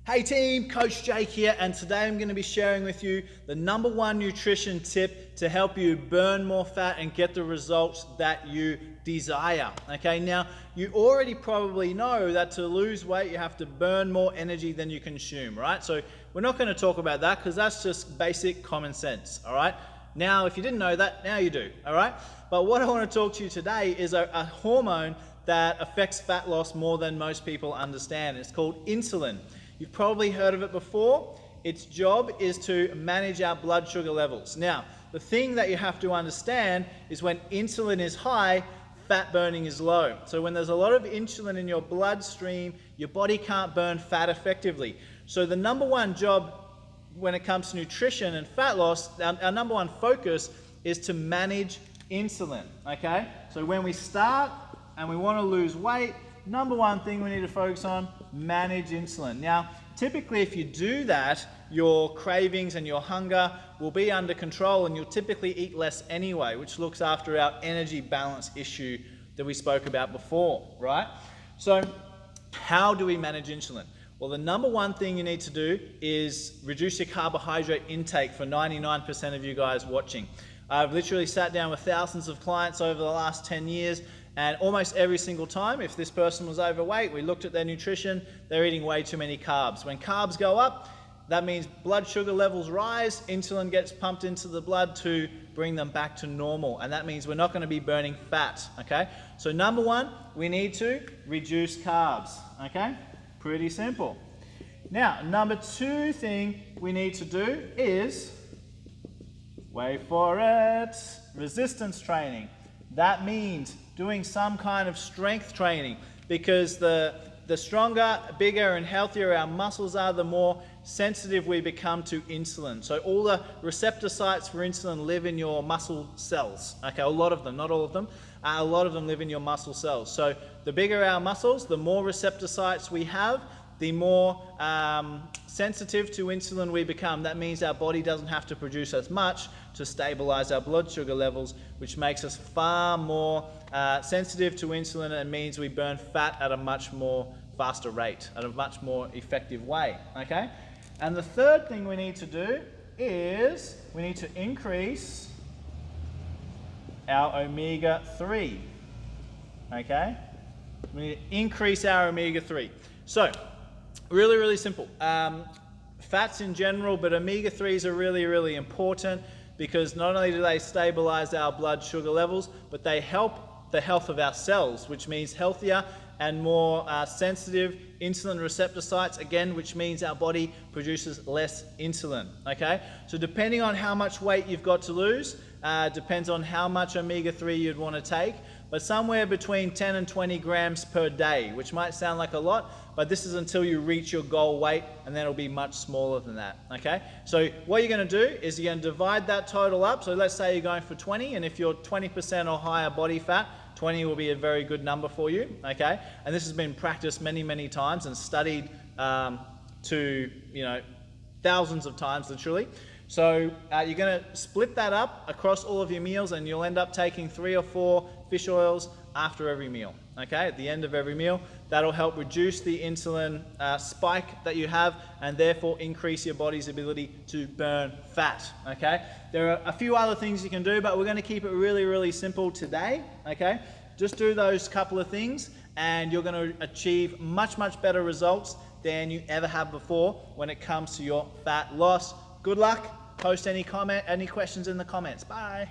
Hey team, Coach Jake here, and today I'm going to be sharing with you the #1 nutrition tip to help you burn more fat and get the results that you desire. Okay, now you already probably know that to lose weight you have to burn more energy than you consume, right? So we're not going to talk about that because that's just basic common sense, all right? Now, if you didn't know that, now you do, all right? But what I want to talk to you today is a hormone that affects fat loss more than most people understand. It's called insulin. You've probably heard of it before. Its job is to manage our blood sugar levels. Now, the thing that you have to understand is when insulin is high, fat burning is low. So when there's a lot of insulin in your bloodstream, your body can't burn fat effectively. So the #1 job when it comes to nutrition and fat loss, our #1 focus is to manage insulin, okay? So when we start and we want to lose weight, #1 thing we need to focus on, manage insulin. Now, typically if you do that, your cravings and your hunger will be under control and you'll typically eat less anyway, which looks after our energy balance issue that we spoke about before, right? So how do we manage insulin? Well, the #1 thing you need to do is reduce your carbohydrate intake for 99% of you guys watching. I've literally sat down with thousands of clients over the last 10 years, and almost every single time, if this person was overweight, we looked at their nutrition, they're eating way too many carbs. When carbs go up, that means blood sugar levels rise, insulin gets pumped into the blood to bring them back to normal, and that means we're not going to be burning fat, okay? So #1, we need to reduce carbs, okay? Pretty simple. Now, #2 thing we need to do is, wait for it, resistance training. That means doing some kind of strength training, because the stronger, bigger and healthier our muscles are, the more sensitive we become to insulin. So all the receptor sites for insulin live in your muscle cells. Okay, a lot of them, not all of them. A lot of them live in your muscle cells. So the bigger our muscles, the more receptor sites we have, the more sensitive to insulin we become. That means our body doesn't have to produce as much to stabilize our blood sugar levels, which makes us far more sensitive to insulin, and means we burn fat at a much more faster rate, at a much more effective way, okay? And the third thing we need to do is we need to increase our omega-3, okay? We need to increase our omega-3. So, really simple. Fats in general, but omega-3s are really important, because not only do they stabilize our blood sugar levels, but they help the health of our cells, which means healthier and more sensitive insulin receptor sites, again, which means our body produces less insulin, okay? So depending on how much weight you've got to lose, depends on how much omega-3 you'd want to take, but somewhere between 10 and 20 grams per day, which might sound like a lot, but this is until you reach your goal weight, and then it'll be much smaller than that, okay? So what you're going to do is you're going to divide that total up. So let's say you're going for 20, and if you're 20% or higher body fat, 20 will be a very good number for you, okay? And this has been practiced many times and studied to, thousands of times, literally. So you're going to split that up across all of your meals, and you'll end up taking 3 or 4 fish oils after every meal, okay? At the end of every meal. That'll help reduce the insulin spike that you have, and therefore increase your body's ability to burn fat, okay? There are a few other things you can do, but we're going to keep it really simple today, okay? Just do those couple of things, and you're going to achieve much better results than you ever have before when it comes to your fat loss. Good luck. Post any questions in the comments. Bye.